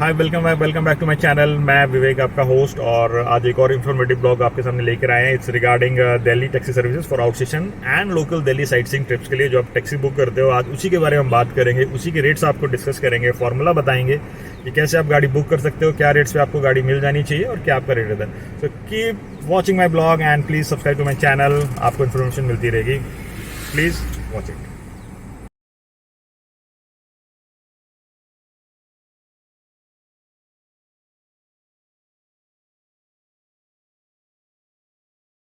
Hi, welcome back to my channel. मैं विवेक, आपका host, और आज एक और इन्फॉर्मेटिव ब्लॉग आपके सामने लेकर आए हैं। It's regarding Delhi taxi services for out station and local Delhi sight seeing trips के लिए जो आप टैक्सी बुक करते हो। आज उसी के बारे में हम बात करेंगे, उसी के रेट्स आपको डिस्कस करेंगे, फॉर्मूला बताएंगे कि कैसे आप गाड़ी बुक कर सकते हो, क्या रेट्स पे आपको गाड़ी मिल जानी चाहिए और क्या आपका रेट रहता है। So keep watching my blog and please subscribe to my channel. आपको इन्फॉर्मेशन मिलती रहेगी, प्लीज वॉच इट।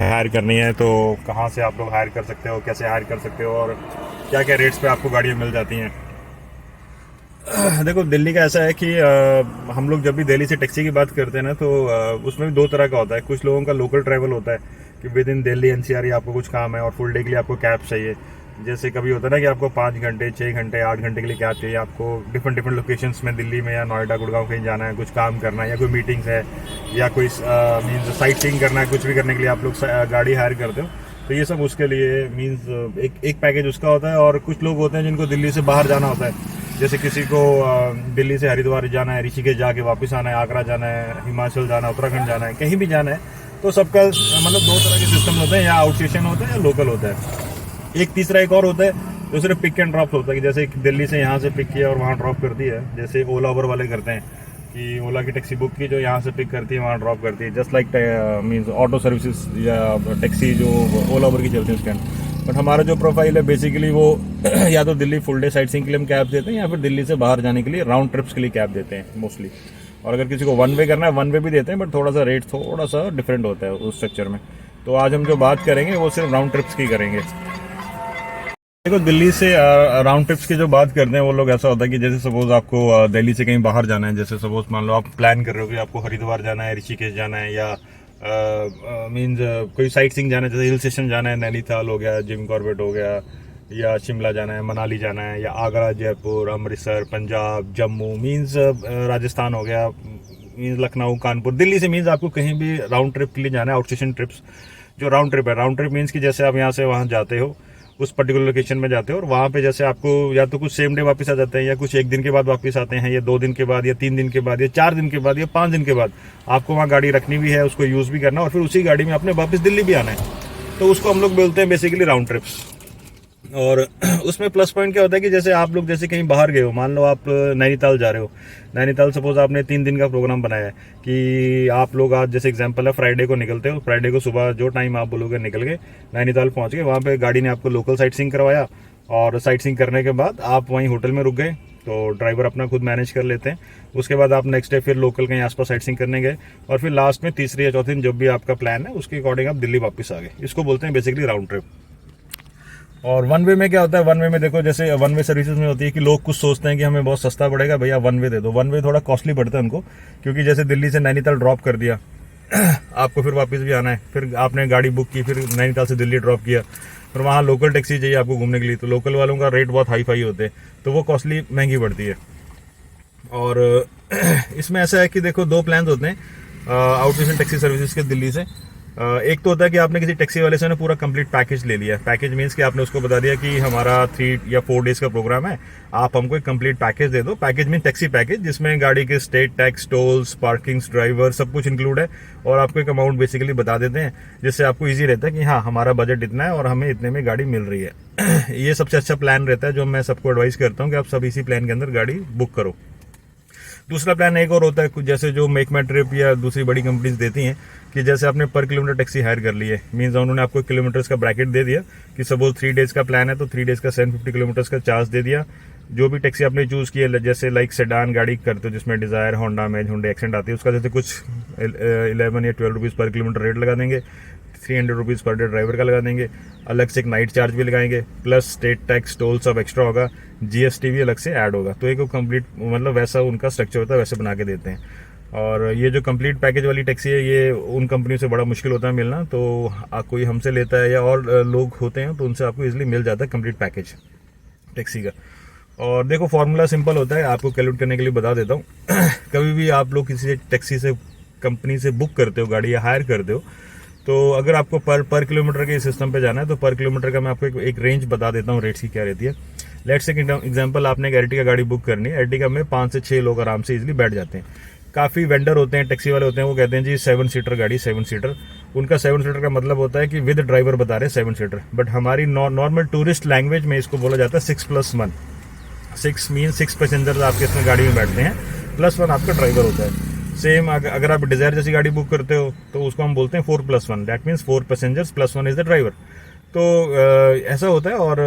हायर करनी है तो कहाँ से आप लोग हायर कर सकते हो, कैसे हायर कर सकते हो और क्या क्या रेट्स पे आपको गाड़ियाँ मिल जाती हैं। देखो, दिल्ली का ऐसा है कि हम लोग जब भी दिल्ली से टैक्सी की बात करते हैं ना, तो उसमें भी दो तरह का होता है। कुछ लोगों का लोकल ट्रैवल होता है कि विद इन दिल्ली एनसीआर ही आपको कुछ काम है और फुल डे के लिए आपको कैब चाहिए। जैसे कभी होता है ना कि आपको 5 घंटे 6 घंटे 8 घंटे के लिए कैब चाहिए, आपको डिफरेंट लोकेशंस में दिल्ली में या नोएडा गुड़गांव कहीं जाना है, कुछ काम करना है या कोई मीटिंग्स है या कोई मीन्स साइट सीइंग करना है, कुछ भी करने के लिए आप लोग गाड़ी हायर करते हो। तो ये सब उसके लिए मीन्स एक पैकेज उसका होता है। और कुछ लोग होते हैं जिनको दिल्ली से बाहर जाना होता है, जैसे किसी को दिल्ली से हरिद्वार जाना है, ऋषिकेश जाके वापस आना है, आगरा जाना है, हिमाचल जाना है, उत्तराखंड जाना है, कहीं भी जाना है। तो सबका मतलब दो तरह के सिस्टम होते हैं, या आउट स्टेशन होता है या लोकल होता है। एक तीसरा एक और होता है जो सिर्फ पिक एंड ड्रॉप होता है कि जैसे दिल्ली से यहाँ से पिक किया और वहाँ ड्रॉप कर दिया, जैसे ओला उबर वाले करते हैं कि ओला की टैक्सी बुक की जो यहाँ से पिक करती है वहाँ ड्रॉप करती है, just like means auto services या टैक्सी जो ओला उबर की चलती है उसके अंदर। बट हमारा जो प्रोफाइल है बेसिकली वो या तो Delhi full day sight seeing के लिए हम कैब देते हैं या फिर दिल्ली से बाहर जाने के लिए राउंड ट्रिप्स के लिए कैब देते हैं मोस्टली। और अगर किसी को वन वे करना है, वन वे भी देते हैं, बट थोड़ा सा रेट थोड़ा सा डिफरेंट होता है उस स्ट्रक्चर में। तो आज हम जो बात करेंगे वो सिर्फ राउंड ट्रिप्स की करेंगे। देखो, दिल्ली से राउंड ट्रिप्स की जो बात करते हैं वो लोग ऐसा होता है कि जैसे सपोज आपको दिल्ली से कहीं बाहर जाना है, जैसे सपोज मान लो आप प्लान कर रहे हो कि आपको हरिद्वार जाना है, ऋषिकेश जाना है, या मीन्स कोई साइट सीइंग जाना है, जैसे हिल स्टेशन जाना है, नैनीताल हो गया, जिम कॉर्बेट हो गया, या शिमला जाना है, मनाली जाना है, या आगरा, जयपुर, अमृतसर, पंजाब, जम्मू, मीन्स राजस्थान हो गया, मीन्स लखनऊ, कानपुर, दिल्ली से मीन्स आपको कहीं भी राउंड ट्रिप के लिए जाना है। आउट स्टेशन ट्रिप्स जो राउंड ट्रिप है, राउंड ट्रिप मीन्स कि जैसे आप यहाँ से वहाँ जाते हो, उस पर्टिकुलर लोकेशन में जाते हो और वहाँ पे जैसे आपको या तो कुछ सेम डे वापस आ जाते हैं, या कुछ 1 दिन के बाद वापस आते हैं, या 2 दिन के बाद, या 3 दिन के बाद, या 4 दिन के बाद, या 5 दिन के बाद आपको वहाँ गाड़ी रखनी भी है, उसको यूज़ भी करना और फिर उसी गाड़ी में आपने वापस दिल्ली भी आना है। तो उसको हम लोग बोलते हैं बेसिकली राउंड ट्रिप्स। और उसमें प्लस पॉइंट क्या होता है कि जैसे आप लोग जैसे कहीं बाहर गए हो, मान लो आप नैनीताल जा रहे हो, नैनीताल सपोज आपने 3 दिन का प्रोग्राम बनाया है कि आप लोग आज जैसे एग्जांपल है फ्राइडे को निकलते हो, फ्राइडे को सुबह जो टाइम आप बोलोगे निकल गए, नैनीताल पहुंच गए, वहाँ पे गाड़ी ने आपको लोकल साइट सीइंग करवाया और साइट सीइंग करने के बाद आप वहीं होटल में रुक गए, तो ड्राइवर अपना खुद मैनेज कर लेते हैं। उसके बाद आप नेक्स्ट डे फिर लोकल कहीं आसपास साइट सीइंग करने गए और फिर लास्ट में तीसरी या चौथी दिन जब भी आपका प्लान है उसके अकॉर्डिंग आप दिल्ली वापस आ गए। इसको बोलते हैं बेसिकली राउंड ट्रिप। और वन वे में क्या होता है, वन वे में देखो जैसे वन वे सर्विसेज में होती है कि लोग कुछ सोचते हैं कि हमें बहुत सस्ता पड़ेगा, भैया वन वे दे दो। वन वे थोड़ा कॉस्टली पड़ता है उनको, क्योंकि जैसे दिल्ली से नैनीताल ड्रॉप कर दिया आपको फिर वापस भी आना है, फिर आपने गाड़ी बुक की, फिर नैनीताल से दिल्ली ड्रॉप किया, फिर वहाँ लोकल टैक्सी चाहिए आपको घूमने के लिए, तो लोकल वालों का रेट बहुत हाई फाई होते हैं, तो वो कॉस्टली महंगी पड़ती है। और इसमें ऐसा है कि देखो 2 प्लान होते हैं आउट स्टेशन टैक्सी सर्विसेज के दिल्ली से। एक तो होता है कि आपने किसी टैक्सी वाले से ना पूरा कंप्लीट पैकेज ले लिया। पैकेज मीन्स कि आपने उसको बता दिया कि हमारा 3 या 4 डेज का प्रोग्राम है, आप हमको एक कंप्लीट पैकेज दे दो। पैकेज मीन टैक्सी पैकेज, जिसमें गाड़ी के state tax, tolls, parkings, driver सब कुछ इंक्लूड है, और आपको एक अमाउंट बेसिकली बता देते हैं, जिससे आपको ईजी रहता है कि हाँ हमारा बजट इतना है और हमें इतने में गाड़ी मिल रही है। ये सबसे अच्छा प्लान रहता है जो मैं सबको एडवाइस करता हूँ कि आप सब इसी प्लान के अंदर गाड़ी बुक करो। दूसरा प्लान एक और होता है कुछ जैसे जो मेक माई ट्रिप या दूसरी बड़ी कंपनीज देती हैं कि जैसे आपने पर किलोमीटर टैक्सी हायर कर ली है, मीन्स उन्होंने आपको किलोमीटर्स का ब्रैकेट दे दिया कि सपोज 3 डेज का प्लान है तो 3 डेज का 750 किलोमीटर्स का चार्ज दे दिया। जो भी टैक्सी आपने चूज़ की है, जैसे लाइक सेडान गाड़ी करते हो जिसमें डिज़ायर, होंडा में हुंडई एक्सेंट आती है, उसका जैसे कुछ 11 या 12 रुपीज़ पर किलोमीटर रेट लगा देंगे, 300 रुपीज़ पर डे ड्राइवर का लगा देंगे, अलग से एक नाइट चार्ज भी लगाएंगे, प्लस स्टेट टैक्स, टोल सब एक्स्ट्रा होगा, जीएसटी भी अलग से ऐड होगा। तो एक कंप्लीट मतलब वैसा उनका स्ट्रक्चर होता है, वैसे बना के देते हैं। और ये जो कंप्लीट पैकेज वाली टैक्सी है ये उन कंपनियों से बड़ा मुश्किल होता है मिलना, तो कोई हमसे लेता है या और लोग होते हैं तो उनसे आपको इजीली मिल जाता है कंप्लीट पैकेज टैक्सी का। और देखो फॉर्मूला सिंपल होता है, आपको कैलकुलेट करने के लिए बता देता हूँ। कभी भी आप लोग किसी टैक्सी से कंपनी से बुक करते हो गाड़ी या हायर करते हो, तो अगर आपको पर किलोमीटर के सिस्टम पे जाना है तो पर किलोमीटर का मैं आपको एक रेंज बता देता हूँ रेट्स की क्या रहती है। लेट्स से एग्जांपल, आपने एक एर्टिगा गाड़ी बुक करनी है, एर्टिगा में 5 से 6 लोग आराम से इजीली बैठ जाते हैं। काफ़ी वेंडर होते हैं, टैक्सी वाले होते हैं, वो कहते हैं जी 7 सीटर गाड़ी, 7 सीटर। उनका 7 सीटर का मतलब होता है कि विद ड्राइवर बता रहे हैं 7 सीटर, बट हमारी नॉर्मल टूरिस्ट लैंग्वेज में इसको बोला जाता है 6+1। 6 मीन 6 पैसेंजर्स आपके इसमें गाड़ी में बैठते हैं, +1 आपका ड्राइवर होता है। सेम अगर आप डिजायर जैसी गाड़ी बुक करते हो तो उसको हम बोलते हैं 4+1, that means 4 passengers +1 is the driver. तो ऐसा होता है। और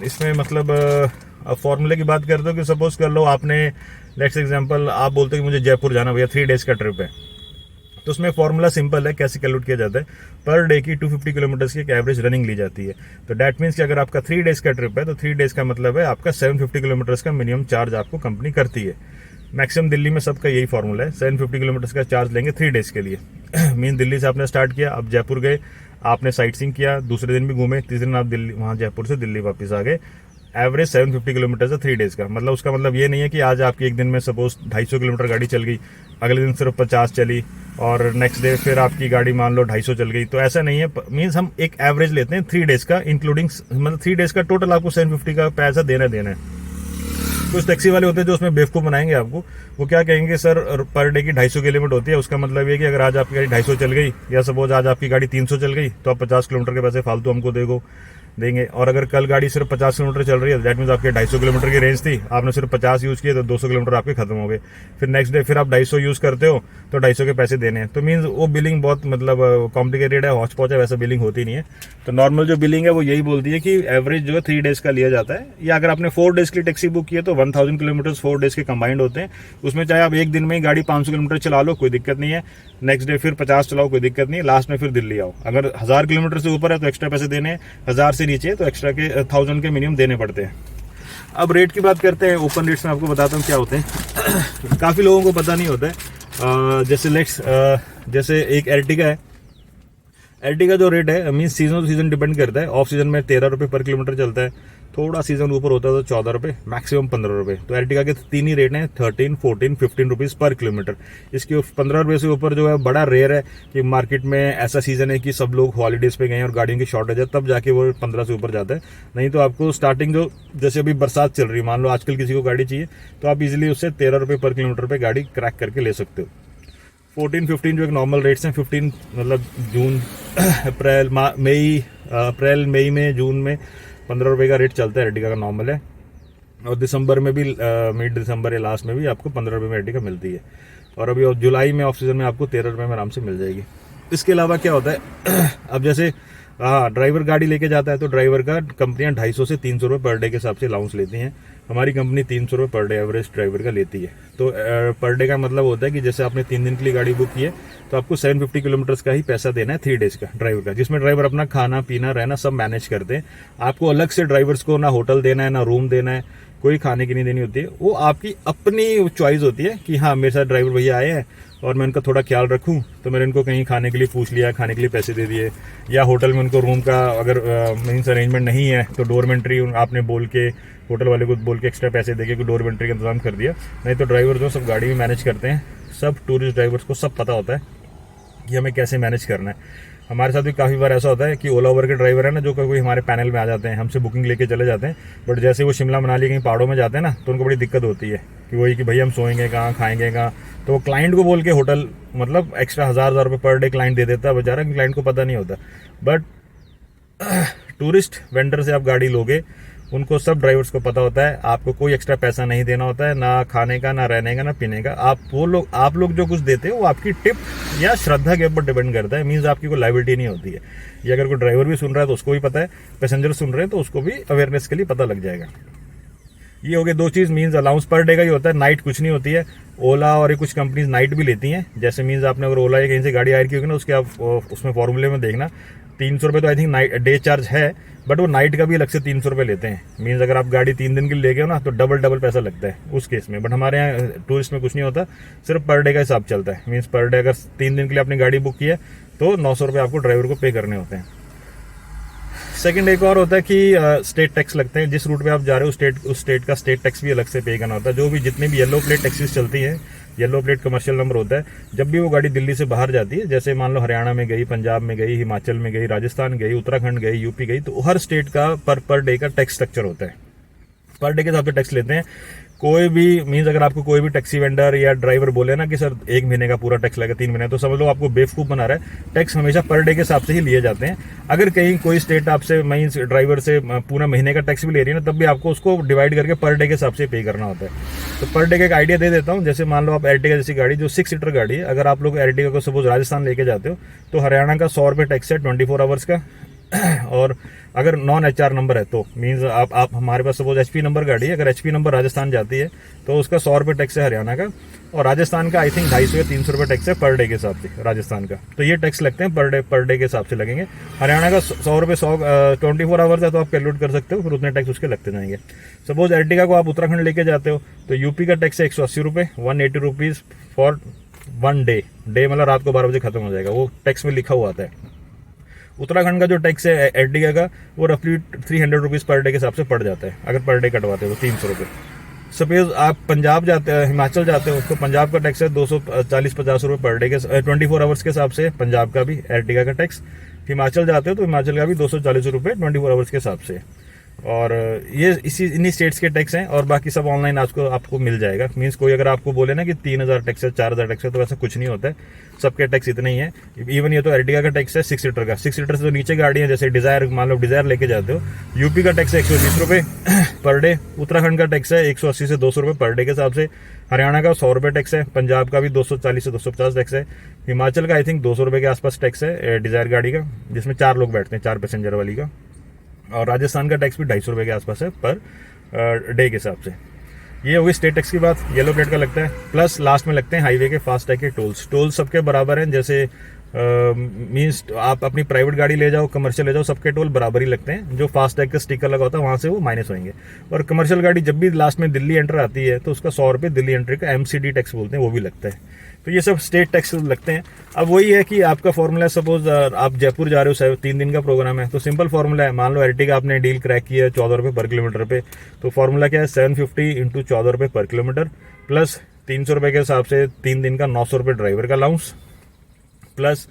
इसमें मतलब फॉर्मूले की बात करते हो कि सपोज कर लो आपने, लेट्स एग्जांपल, आप बोलते हो कि मुझे जयपुर जाना भैया, 3 डेज का ट्रिप है, तो उसमें फॉर्मूला सिंपल है। कैसे कैलकुलेट किया जाता है, पर डे की 250 किलोमीटर्स की एक एवरेज रनिंग ली जाती है। तो डैट मीन्स कि अगर आपका 3 डेज का ट्रिप है तो 3 डेज का मतलब है आपका 750 किलोमीटर्स का मिनिमम चार्ज आपको कंपनी करती है। मैक्सिमम दिल्ली में सबका यही फॉर्मूला है, 750 किलोमीटर्स का चार्ज लेंगे 3 डेज के लिए। मीन दिल्ली से आपने स्टार्ट किया, आप जयपुर गए, आपने साइट सीइंग किया, दूसरे दिन भी घूमे, तीसरे दिन आप दिल्ली, वहाँ जयपुर से दिल्ली वापस आ गए। एवरेज 750 किलोमीटर है 3 डेज का। मतलब उसका मतलब ये नहीं है कि आज आपकी एक दिन में सपोज 250 किलोमीटर गाड़ी चल गई, अगले दिन सिर्फ 50 चली, और नेक्स्ट डे फिर आपकी गाड़ी मान लो 250 चल गई। तो ऐसा नहीं है। मीन्स हम एक एवरेज लेते हैं 3 डेज का, इंक्लूडिंग मतलब 3 डेज का टोटल आपको 750 का पैसा देना है। कुछ टैक्सी वाले होते हैं जो उसमें बेवकूफ़ बनाएंगे आपको। वो क्या कहेंगे, सर पर डे की 250 की लिमिट होती है। उसका मतलब ये कि अगर आज आपकी गाड़ी 250 चल गई, या सपोज आज आपकी गाड़ी 300 चल गई, तो आप 50 किलोमीटर के पैसे फालतू हमको देंगे। और अगर कल गाड़ी सिर्फ 50 किलोमीटर चल रही है, दैट मीन्स आपके 250 किलोमीटर की रेंज थी, आपने सिर्फ 50 यूज़ किए तो 200 किलोमीटर आपके खत्म हो गए। फिर नेक्स्ट डे फिर आप 250 यूज़ करते हो तो 250 के पैसे देने हैं। तो मीन्स वो बिलिंग बहुत मतलब कॉम्प्लिकेटेड है, हौच पौच है, वैसा बिलिंग होती नहीं है। तो नॉर्मल जो बिलिंग है वो यही बोलती है कि एवरेज जो है 3 डेज का लिया जाता है। या अगर आपने 4 डेज की टैक्सी बुक की है तो 1000 किलोमीटर 4 डेज के कंबाइंड होते हैं। उसमें चाहे आप एक दिन में ही गाड़ी 500 किलोमीटर चला लो, कोई दिक्कत नहीं है, नेक्स्ट डे फिर 50 चलाओ, कोई दिक्कत नहीं है, लास्ट में फिर दिल्ली आओ। अगर 1000 किलोमीटर से ऊपर है तो एक्स्ट्रा पैसे देने हैं, 1000 से नीचे तो एक्स्ट्रा के 1000 के मिनिमम देने पड़ते हैं। अब रेट की बात करते हैं। ओपन रेट्स में आपको बताता हूँ क्या होते हैं। काफ़ी लोगों को पता नहीं होता है। जैसे एक एर्टिगा है, एर्टिगा जो रेट है means season two season depend करता है। ऑफ सीजन में 13 रुपये पर किलोमीटर चलता है, थोड़ा सीजन ऊपर होता है तो 14 रुपये, मैक्सिमम 15 रुपये। तो एर्टिगा के 3 ही रेट हैं, 13, 14, 15 रुपीज़ पर किलोमीटर। इसके 15 रुपये से ऊपर जो है बड़ा रेयर है कि मार्केट में ऐसा सीजन है कि सब लोग हॉलीडेज पे गए हैं और गाड़ियों की शॉर्टेज है, तब जाके वो 15 से ऊपर जाता है। नहीं तो आपको स्टार्टिंग जो, जैसे अभी बरसात चल रही है, मान लो आजकल किसी को गाड़ी चाहिए तो आप इजीली उससे 13 रुपये पर किलोमीटर पर गाड़ी क्रैक करके ले सकते हो। 14, 15 जो एक नॉर्मल रेट्स हैं, 15 मतलब जून, अप्रैल मई में, जून में 15 रुपये का रेट चलता है, एर्टिगा का नॉर्मल है। और दिसंबर में भी, मिड दिसंबर या लास्ट में भी आपको 15 रुपये में एर्टिगा मिलती है। और अभी जुलाई में ऑफ सीजन में आपको 13 रुपये में आराम से मिल जाएगी। इसके अलावा क्या होता है, अब जैसे ड्राइवर गाड़ी लेके जाता है तो ड्राइवर का कंपनियां 250 से 300 रुपये पर डे के हिसाब से अलाउंस लेती हैं। हमारी कंपनी 300 रुपये पर डे एवरेज ड्राइवर का लेती है। तो पर डे का मतलब होता है कि जैसे आपने 3 दिन के लिए गाड़ी बुक की है तो आपको 750 किलोमीटर्स का ही पैसा देना है 3 डेज का ड्राइवर का, जिसमें ड्राइवर अपना खाना पीना रहना सब मैनेज करते हैं। आपको अलग से ड्राइवर्स को ना होटल देना है ना रूम देना है, कोई खाने की नहीं देनी होती है। वो आपकी अपनी चॉइस होती है कि हाँ मेरे साथ ड्राइवर भैया आए हैं और मैं उनका थोड़ा ख्याल रखूं, तो मैंने उनको कहीं खाने के लिए पूछ लिया, खाने के लिए पैसे दे दिए। या होटल में उनको रूम का अगर मीन्स अरेंजमेंट नहीं है तो डोरमेंट्री आपने बोल के, होटल वाले को बोल के एक्स्ट्रा पैसे दे के डोरमेंट्री का इंतजाम कर दिया। नहीं तो ड्राइवर जो सब गाड़ी में मैनेज करते हैं, सब टूरिस्ट ड्राइवर्स को सब पता होता है कि हमें कैसे मैनेज करना है। हमारे साथ भी काफ़ी बार ऐसा होता है कि ओला उबर के ड्राइवर है ना, जो कोई हमारे पैनल में आ जाते हैं, हमसे बुकिंग लेके चले जाते हैं, बट जैसे वो शिमला मनाली कहीं पहाड़ों में जाते हैं ना, तो उनको बड़ी दिक्कत होती है कि वही कि भैया हम सोएंगे कहाँ, खाएंगे कहाँ। तो वो क्लाइंट को बोल के होटल मतलब एक्स्ट्रा 1000 रुपये पर डे क्लाइंट दे देता है बेचारा, क्लाइंट को पता नहीं होता। बट टूरिस्ट वेंडर से आप गाड़ी लोगे, उनको सब ड्राइवर्स को पता होता है, आपको कोई एक्स्ट्रा पैसा नहीं देना होता है, ना खाने का, ना रहने का, ना पीने का। आप लोग जो कुछ देते हो वो आपकी टिप या श्रद्धा के ऊपर डिपेंड करता है। मीन्स आपकी कोई लायबिलिटी नहीं होती है। ये अगर कोई ड्राइवर भी सुन रहा है तो उसको भी पता है, पैसेंजर सुन रहे हैं तो उसको भी अवेयरनेस के लिए पता लग जाएगा। ये हो गए 2 चीज़। मीन्स अलाउंस पर डे का ही होता है, नाइट कुछ नहीं होती है। ओला और कुछ कंपनीज नाइट भी लेती हैं। जैसे मीन्स आपने अगर ओला या कहीं से गाड़ी हायर की होगी ना, उसके आप उसमें फॉर्मूले में देखना 300 रुपये तो I think night day charge है, बट वो नाइट का भी अलग से 300 रुपये लेते हैं। मीन्स अगर आप गाड़ी 3 दिन के लिए ले गए हो ना तो डबल पैसा लगता है उस केस में। बट हमारे यहाँ टूरिस्ट में कुछ नहीं होता, सिर्फ पर डे का हिसाब चलता है। मीन्स पर डे अगर 3 दिन के लिए आपने गाड़ी बुक की है तो 900 रुपये आपको ड्राइवर को पे करने होते हैं। सेकंड एक और होता है कि स्टेट टैक्स लगते हैं। जिस रूट पे आप जा रहे हो उस स्टेट का स्टेट टैक्स भी अलग से पे करना होता है। जो भी जितनी भी येलो प्लेट टैक्सीज चलती हैं, येलो प्लेट कमर्शियल नंबर होता है, जब भी वो गाड़ी दिल्ली से बाहर जाती है, जैसे मान लो हरियाणा में गई, पंजाब में गई, हिमाचल में गई, राजस्थान गई, उत्तराखंड गई, यूपी गई, तो हर स्टेट का पर डे का टैक्स स्ट्रक्चर होता है। पर डे के हिसाब से टैक्स लेते हैं। कोई भी मीन्स अगर आपको कोई भी टैक्सी वेंडर या ड्राइवर बोले ना कि सर 1 महीने का पूरा टैक्स लगेगा 3 महीने, तो समझ लो आपको बेवकूफ़ बना रहा है। टैक्स हमेशा पर डे के हिसाब से ही लिए जाते हैं। अगर कहीं कोई स्टेट आपसे मीन्स ड्राइवर से पूरा महीने का टैक्स भी ले रही है ना, तब भी आपको उसको डिवाइड करके पर डे के हिसाब से पे करना होता है। तो पर डे का एक आइडिया दे देता हूँ। जैसे मान लो आप एर्टिगा जैसी गाड़ी जो 6 सीटर गाड़ी है, अगर आप लोग एर्टिगा को सपोज राजस्थान लेके जाते हो तो हरियाणा का 100 रुपये टैक्स है 24 आवर्स का। और अगर नॉन HR नंबर है तो मीन्स आप हमारे पास सपोज HP नंबर गाड़ी है, अगर HP नंबर राजस्थान जाती है तो उसका 100 रुपये टैक्स है हरियाणा का, और राजस्थान का आई थिंक 250 या 300 रुपये टैक्स है पर डे के हिसाब से राजस्थान का। तो ये टैक्स लगते हैं पर डे के हिसाब से लगेंगे। हरियाणा का 100 रुपये 24 आवर्स है तो आप कैलकुलेट कर सकते हो, फिर उतने टैक्स उसके लगते जाएंगे। सपोज एर्टिगा को आप उत्तराखंड लेके जाते हो तो यूपी का टैक्स है 180 रुपये, 180 रुपीज़ फॉर 1 डे। डे मतलब रात को 12 बजे खत्म हो जाएगा, वो टैक्स में लिखा हुआ आता है। उत्तराखंड का जो टैक्स है एर्टिगा का वो रफली 300 रुपीज़ पर डे के हिसाब से पड़ जाता है। अगर पर डे कटवाते हो तो 300 रुपये। सपोज आप पंजाब जाते हो, हिमाचल जाते हो तो पंजाब का टैक्स है 240-50 रुपये पर डे के 24 आवर्स के हिसाब से। पंजाब का भी एर्टिगा का टैक्स। हिमाचल जाते हो तो हिमाचल का भी 240 रुपये 24 आवर्स के हिसाब से। और ये इन्हीं स्टेट्स के टैक्स हैं, और बाकी सब ऑनलाइन आपको मिल जाएगा। मीन्स कोई अगर आपको बोले ना कि 3000 टैक्स है 4000 टैक्स है, तो ऐसा कुछ नहीं होता है। सबके टैक्स इतने ही है। इवन ये तो एर्टिगा का टैक्स है 6 सीटर का। 6 सीटर से तो नीचे गाड़ी है, जैसे डिजायर, मान लो डिजायर लेके जाते हो, यूपी का टैक्स है 120 रुपये पर डे। उत्तराखंड का टैक्स है 180 से 200 रुपये पर डे के हिसाब से। हरियाणा का 100 रुपये टैक्स है। पंजाब का भी 240 से 250 टैक्स है। हिमाचल का आई थिंक 200 रुपये के आसपास टैक्स है डिजायर गाड़ी का, जिसमें 4 लोग बैठते हैं, 4 पैसेंजर वाली का। और राजस्थान का टैक्स भी 250 रुपये के आसपास है पर डे के हिसाब से। ये होगी स्टेट टैक्स की बात। येलो प्लेट का लगता है, प्लस लास्ट में लगते हैं हाईवे के फास्टैग के टोल्स सबके बराबर हैं। जैसे मीन्स आप अपनी प्राइवेट गाड़ी ले जाओ, कमर्शियल ले जाओ, सबके टोल बराबर ही लगते हैं। जो फास्टैग का स्टिकर लगा होता है वहाँ से वो माइनस होंगे। और कमर्शियल गाड़ी जब भी लास्ट में दिल्ली एंटर आती है तो उसका 100 रुपये दिल्ली एंट्री का MCD टैक्स बोलते हैं, वो भी लगता है। तो ये सब स्टेट टैक्स लगते हैं। अब वही है कि आपका फॉर्मूला, सपोज आप जयपुर जा रहे हो, 3 दिन का प्रोग्राम है, तो सिंपल फॉर्मूला है। मान लो एर्टिगा आपने डील क्रैक किया है 14 रुपये पर किलोमीटर पे, तो फॉर्मूला क्या है 750 × 14 रुपये पर किलोमीटर, प्लस 300 रुपये के हिसाब से 3 दिन का 900 रुपये ड्राइवर का अलाउंस, प्लस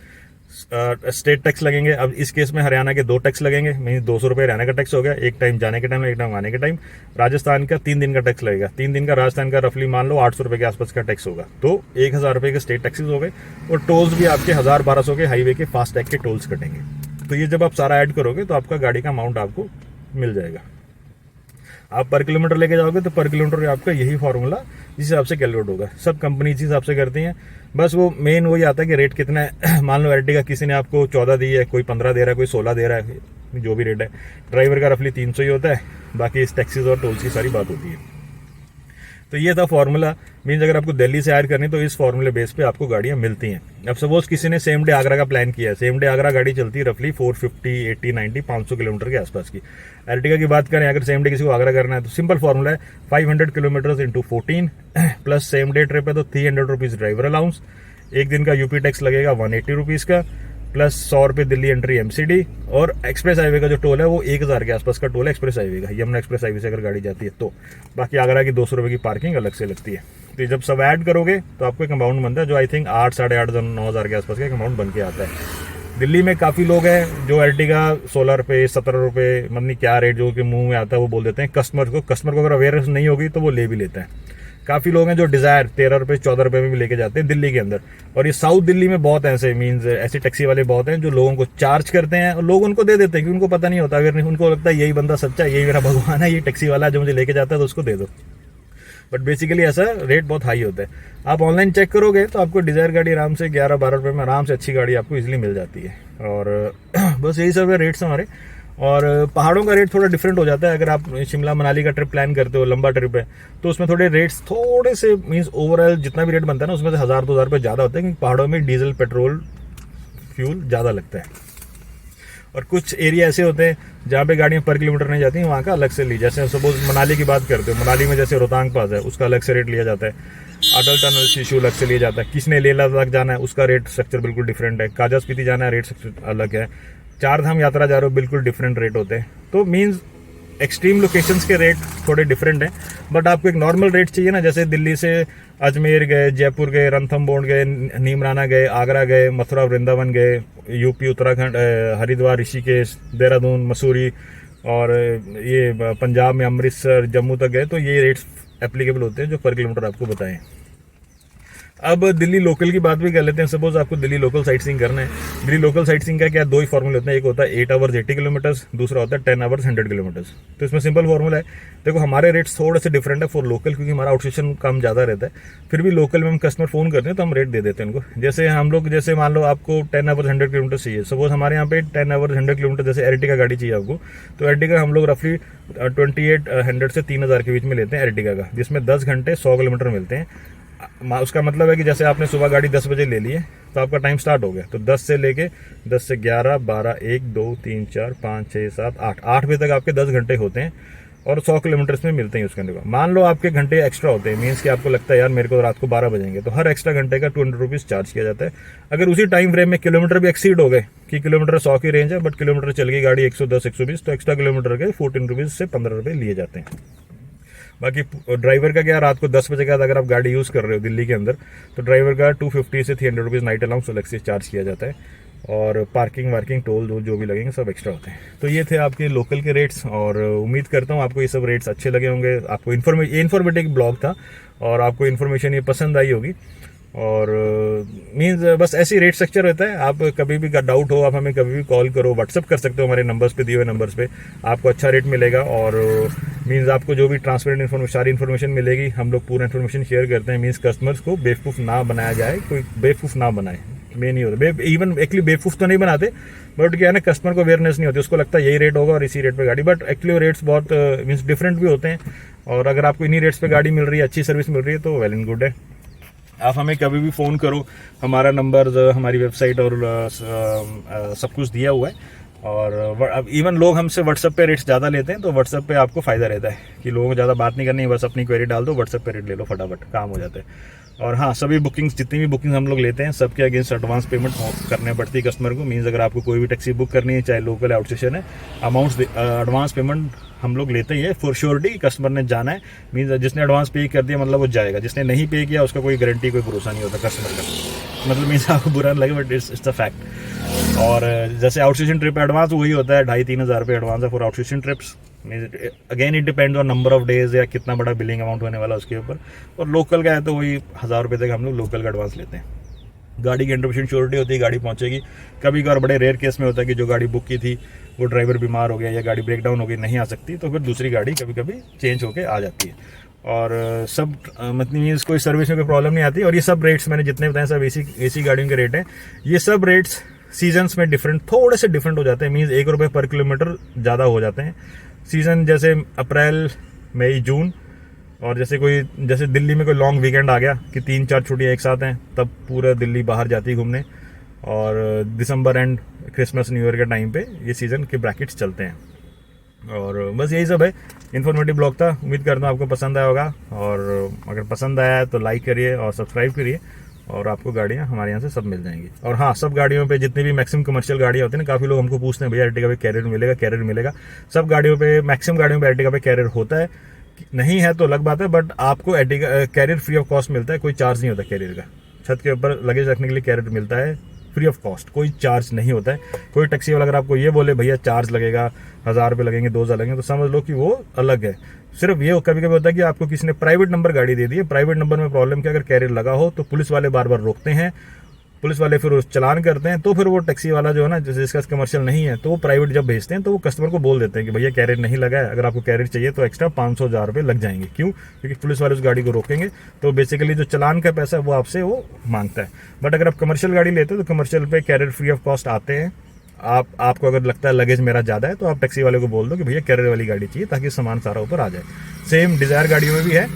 स्टेट टैक्स लगेंगे। अब इस केस में हरियाणा के 2 टैक्स लगेंगे। मीन 200 रुपये हरियाणा का टैक्स हो गया, एक टाइम जाने के टाइम, एक टाइम आने के टाइम। राजस्थान का 3 दिन का टैक्स लगेगा। 3 दिन का राजस्थान का रफली मान लो 800 रुपये के आसपास का टैक्स होगा। तो 1000 रुपये के स्टेट टैक्सेस हो गए, और टोल्स भी आपके 1000-1200 के हाईवे के फास्टैग के टोल्स कटेंगे। तो ये जब आप सारा ऐड करोगे तो आपका गाड़ी का अमाउंट आपको मिल जाएगा। आप पर किलोमीटर लेके जाओगे तो पर किलोमीटर आपका यही फॉर्मूला इस हिसाब से कैलकुलेट होगा। सब कंपनी इस हिसाब से करती हैं। बस वो मेन वही आता है कि रेट कितना है। मान लो एर्टिगा किसी ने आपको 14 दी है, कोई 15 दे रहा है, कोई 16 दे रहा है, जो भी रेट है। ड्राइवर का रफली 300 ही होता है, बाकी इस टैक्सीज और टोल्स की सारी बात होती है। तो ये था फॉर्मूला। मीन्स अगर आपको दिल्ली से हायर करनी तो इस फॉर्मूले बेस पे आपको गाड़ियाँ मिलती हैं। अब सपोज किसी ने सेम डे आगरा का प्लान किया है, सेम डे आगरा गाड़ी चलती है रफली 450, 80, 90, 500 किलोमीटर के आसपास की। एर्टिगा की बात करें, अगर सेम डे किसी को आगरा करना है तो सिंपल फॉर्मूला है 500 kilometre × 14 plus same day trip है तो 300 रुपीज़ ड्राइवर अलाउंस। एक दिन का यूपी टैक्स लगेगा 180 रुपीज़ का, प्लस 100 रुपये दिल्ली एंट्री MCD, और एक्सप्रेस हाईवे का जो टोल है वो 1000 के आसपास का टोल है एक्सप्रेस हाईवे का, यमुना एक्सप्रेस हाईवे से अगर गाड़ी जाती है तो। बाकी आगरा की 200 रुपये की पार्किंग अलग से लगती है। तो जब सब ऐड करोगे तो आपको एक अमाउंट बनता है जो आई थिंक 8, 8.5, 9,000 के आसपास का एक अमाउंट बन के आता है। दिल्ली में काफ़ी लोग हैं जो एर्टिगा 16 रुपये, 17 रुपये, मतलब क्या रेट जो कि मुंह में आता है वो बोल देते हैं। कस्टमर को अगर अवेयरनेस नहीं होगी तो वो ले भी लेते हैं। काफ़ी लोग हैं जो डिज़ायर 13 रुपये, 14 रुपये में भी लेके जाते हैं दिल्ली के अंदर। और ये साउथ दिल्ली में बहुत ऐसे मीन्स ऐसे टैक्सी वाले बहुत हैं जो लोगों को चार्ज करते हैं और लोग उनको दे देते हैं, क्योंकि उनको पता नहीं होता। अगर उनको लगता है यही बंदा सच्चा है, यही मेरा भगवान है, ये टैक्सी वाला जो मुझे लेके जाता है तो उसको दे दो। बट बेसिकली ऐसा रेट बहुत हाई होता है। आप ऑनलाइन चेक करोगे तो आपको डिज़ायर गाड़ी आराम से 11-12 रुपये में आराम से अच्छी गाड़ी आपको इजीली मिल जाती है। और बस यही सब है रेट्स हमारे। और पहाड़ों का रेट थोड़ा डिफरेंट हो जाता है। अगर आप शिमला मनाली का ट्रिप प्लान करते हो, लंबा ट्रिप है, तो उसमें थोड़े रेट्स थोड़े से मीन्स ओवरऑल जितना भी रेट बनता है ना उसमें से 1000-2000 रुपये ज़्यादा होता है, क्योंकि पहाड़ों में डीजल पेट्रोल फ्यूल ज़्यादा लगता है। और कुछ एरिया ऐसे होते हैं जहाँ पे गाड़ियाँ पर किलोमीटर नहीं जाती, वहाँ का अलग से ली। जैसे सपोज मनाली की बात करते हो, मनाली में जैसे रोहतांग पास है उसका अलग से रेट लिया जाता है। अटल टनल शिशु अलग से लिया जाता है। किसने लेह लद्दाख जाना है उसका रेट स्ट्रक्चर बिल्कुल डिफरेंट है। काजा स्पीति जाना है रेट स्ट्रक्चर अलग है। 4 धाम यात्रा जा रहे हो बिल्कुल डिफरेंट रेट होते हैं। तो मीन्स एक्सट्रीम लोकेशंस के रेट थोड़े डिफरेंट हैं। बट आपको एक नॉर्मल रेट चाहिए ना, जैसे दिल्ली से अजमेर गए, जयपुर गए, रणथंबोर गए, नीमराना गए, आगरा गए, मथुरा वृंदावन गए, यूपी उत्तराखंड, हरिद्वार, ऋषिकेश, देहरादून, मसूरी, और ये पंजाब में अमृतसर जम्मू तक गए तो ये रेट्स एप्लीकेबल होते हैं जो पर किलोमीटर आपको बताएं। अब दिल्ली लोकल की बात भी कर लेते हैं। सपोज आपको दिल्ली लोकल साइट सीइंग करना है। दिल्ली लोकल साइट सीइंग का क्या दो ही फॉर्मूले होते हैं, एक होता है 8 आवर्स 80 किलोमीटर्स, दूसरा होता है 10 आवर्स 100 किलोमीटर्स। तो इसमें सिंपल फॉर्मूला है। देखो हमारे रेट्स थोड़े से डिफरेंट है फॉर लोकल, क्योंकि हमारा आउटस्टेशन कम ज़्यादा रहता है। फिर भी लोकल में हम कस्टमर फोन करते हैं तो हम रेट दे देते हैं उनको। जैसे हम लोग, जैसे मान लो आपको 10 आवर्स 100 किलोमीटर चाहिए, सपोज हमारे यहाँ पे 10 आवर्स 100 किलोमीटर, जैसे एर्टिगा गाड़ी चाहिए आपको, तो एर्टिगा हम लोग रफली 2800 से 3000 के बीच में लेते हैं एर्टिगा का, जिसमें 10 घंटे 100 किलोमीटर मिलते हैं। उसका मतलब है कि जैसे आपने सुबह गाड़ी 10 बजे ले ली है तो आपका टाइम स्टार्ट हो गया, तो 10 से 11 12 1 2 3 4 5 6 7 8 बजे तक आपके 10 घंटे होते हैं और 100 किलोमीटर में मिलते हैं उसके अंदर। मान लो आपके घंटे एक्स्ट्रा होते हैं, मीन्स कि आपको लगता है यार मेरे को रात को 12 बजेंगे, तो हर एक्स्ट्रा घंटे का 200 रुपीज़ चार्ज किया जाता है। अगर उसी टाइम फ्रेम में किलोमीटर भी एक्सीड हो गए कि किलोमीटर 100 की रेंज है बट किलोमीटर चल गई गाड़ी 110 120, तो एक्स्ट्रा किलोमीटर के 14 रुपीज़ से 15 रुपये लिए जाते हैं। बाकी ड्राइवर का क्या, रात को 10 बजे के बाद अगर आप गाड़ी यूज़ कर रहे हो दिल्ली के अंदर, तो ड्राइवर का 250 से 300 रुपीज़ नाइट अलाउंस अलग से चार्ज किया जाता है, और पार्किंग वार्किंग टोल जो भी लगेंगे सब एक्स्ट्रा होते हैं। तो ये थे आपके लोकल के रेट्स, और उम्मीद करता हूँ आपको ये सब रेट्स अच्छे लगे होंगे। आपको इन्फॉर्मेटिव ब्लॉग था और आपको इन्फॉर्मेशन ये पसंद आई होगी। और मीन्स बस ऐसी रेट स्ट्रक्चर रहता है। आप कभी भी डाउट हो आप हमें कभी भी कॉल करो, व्हाट्सअप कर सकते हो हमारे नंबर्स पे, दिए हुए नंबर्स पे, आपको अच्छा रेट मिलेगा। और मीन्स आपको जो भी ट्रांसपेरेंट इन्फॉर्मेशन, सारी इन्फॉर्मेशन मिलेगी। हम लोग पूरा इन्फॉर्मेशन शेयर करते हैं। मीन्स कस्टमर्स को बेवकूफ़ ना बनाया जाए, कोई बेवकूफ़ ना बनाए, मेन नहीं होता। इवन एक्चुअली बेवकूफ़ तो नहीं बनाते, बट क्या है ना, कस्टमर को अवेयरनेस नहीं होती, उसको लगता है यही रेट होगा और इसी रेट पे गाड़ी, बट एक्चुअली रेट्स बहुत मीन्स डिफरेंट भी होते हैं। और अगर आपको इन्हीं रेट्स पे गाड़ी मिल रही है, अच्छी सर्विस मिल रही है, तो वेल एंड गुड है। आप हमें कभी भी फ़ोन करो, हमारा नंबर, हमारी वेबसाइट और सब कुछ दिया हुआ है। और अब इवन लोग हमसे व्हाट्सएप पे रेट्स ज़्यादा लेते हैं, तो व्हाट्सएप पे आपको फ़ायदा रहता है कि लोगों को ज़्यादा बात नहीं करनी है, बस अपनी क्वेरी डाल दो, व्हाट्सएप पे रेट ले लो, फटाफट काम हो जाता है। और हाँ, सभी बुकिंग्स, जितनी भी बुकिंग्स हम लोग लेते हैं, सबके अगेंस्ट एडवांस पेमेंट करने पड़ती है कस्टमर को। मीन्स अगर आपको कोई भी टैक्सी बुक करनी है, चाहे लोकल आउट स्टेशन है, अमाउंट्स एडवांस पेमेंट हम लोग लेते ही है फॉर श्योरिटी। कस्टमर ने जाना है, मीन्स जिसने एडवांस पे कर दिया मतलब वो जाएगा, जिसने नहीं पे किया उसका कोई गारंटी, कोई भरोसा नहीं होता कस्टमर का। मतलब मीन्स आपको बुरा लगे, बट इट्स द फैक्ट। और जैसे आउट स्टेशन ट्रिप एडवांस वही होता है, 2,500-3 हज़ार रुपये एडवांस है for out station trips. Again it depends on number of days या कितना बड़ा बिलिंग अमाउंट होने वाला उसके ऊपर। और लोकल का है तो वही 1,000 रुपये तक हम लोग लोकल का एडवांस लेते हैं। गाड़ी की 100% श्योरिटी होती है, गाड़ी पहुंचेगी। कभी कभार बड़े रेयर केस में होता है कि जो गाड़ी बुक की थी वो ड्राइवर बीमार हो गया या गाड़ी ब्रेक डाउन हो गई, नहीं आ सकती, तो फिर दूसरी गाड़ी कभी कभी चेंज होकर आ जाती है। और सब मतलब कोई सर्विस में कोई प्रॉब्लम नहीं आती। और ये सब रेट्स मैंने जितने बताए सब एसी गाड़ियों के रेट हैं। ये सब रेट्स सीजन्स में डिफरेंट, थोड़े से डिफरेंट हो जाते हैं। मीन्स 1 रुपये पर किलोमीटर ज़्यादा हो जाते हैं सीज़न, जैसे अप्रैल मई जून। और जैसे दिल्ली में कोई लॉन्ग वीकेंड आ गया कि 3-4 छुट्टियाँ एक साथ हैं, तब पूरा दिल्ली बाहर जाती है घूमने। और दिसंबर एंड क्रिसमस न्यू ईयर के टाइम पे ये सीज़न के ब्रैकेट्स चलते हैं। और बस यही सब है। इन्फॉर्मेटिव ब्लॉग था, उम्मीद करता हूँ आपको पसंद आया होगा। और अगर पसंद आया है तो लाइक करिए और सब्सक्राइब करिए, और आपको गाड़ियाँ हमारे यहाँ से सब मिल जाएंगी। और हाँ, सब गाड़ियों पे जितनी भी मैक्सिमम कमर्शियल गाड़ियाँ होती हैं ना, काफ़ी लोग हमको पूछते हैं भैया एर्टिगा पे कैरियर मिलेगा, कैरियर मिलेगा। सब गाड़ियों पे, मैक्सिमम गाड़ियों पे एर्टिगा पे कैरियर होता है, नहीं है तो अलग बात है, बट आपको Ertiga carrier free of cost मिलता है, कोई चार्ज नहीं होता कैरियर का। छत के ऊपर लगेज रखने के लिए कैरियर मिलता है फ्री ऑफ कॉस्ट, कोई चार्ज नहीं होता है। कोई टैक्सी वाला अगर आपको ये बोले भैया चार्ज लगेगा, 1,000 रुपये लगेंगे, 2,000 लगेंगे, तो समझ लो कि वो अलग है। सिर्फ ये कभी कभी होता है कि आपको किसी ने प्राइवेट नंबर गाड़ी दे दी है, प्राइवेट नंबर में प्रॉब्लम क्या, अगर कैरियर लगा हो तो पुलिस वाले बार बार रोकते हैं, पुलिस वाले फिर चलान करते हैं, तो फिर वो टैक्सी वाला जो है ना, जिसका कमर्शियल नहीं है, तो वो प्राइवेट जब भेजते हैं तो वो कस्टमर को बोल देते हैं कि भैया कैरियर नहीं लगा है, अगर आपको कैरियर चाहिए तो एक्स्ट्रा 500-1,000 रुपये लग जाएंगे। क्यों? क्योंकि पुलिस वाले उस गाड़ी को रोकेंगे, तो बेसिकली जो चलान का पैसा है वो आपसे वो मांगता है। बट अगर आप कमर्शियल गाड़ी लेते हो तो कमर्शियल पे कैरियर फ्री ऑफ कॉस्ट आते हैं। आपको अगर लगता है लगेज मेरा ज़्यादा है तो आप टैक्सी वाले को बोल दो कि भैया कैरियर वाली गाड़ी चाहिए, ताकि सामान सारा ऊपर आ जाए। सेम डिज़ायर गाड़ियों में भी है,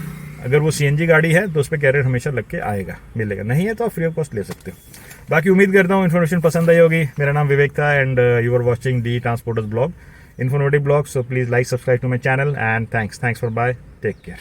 अगर वो CNG गाड़ी है तो उस पर कैरियर हमेशा लग के आएगा, मिलेगा, नहीं है तो आप फ्री ऑफ कॉस्ट ले सकते हो। बाकी उम्मीद करता हूँ इन्फॉर्मेशन पसंद आई होगी। मेरा नाम विवेक था and you are watching the transporters blog, informative blog. So please like, subscribe to my channel and thanks for bye, take care.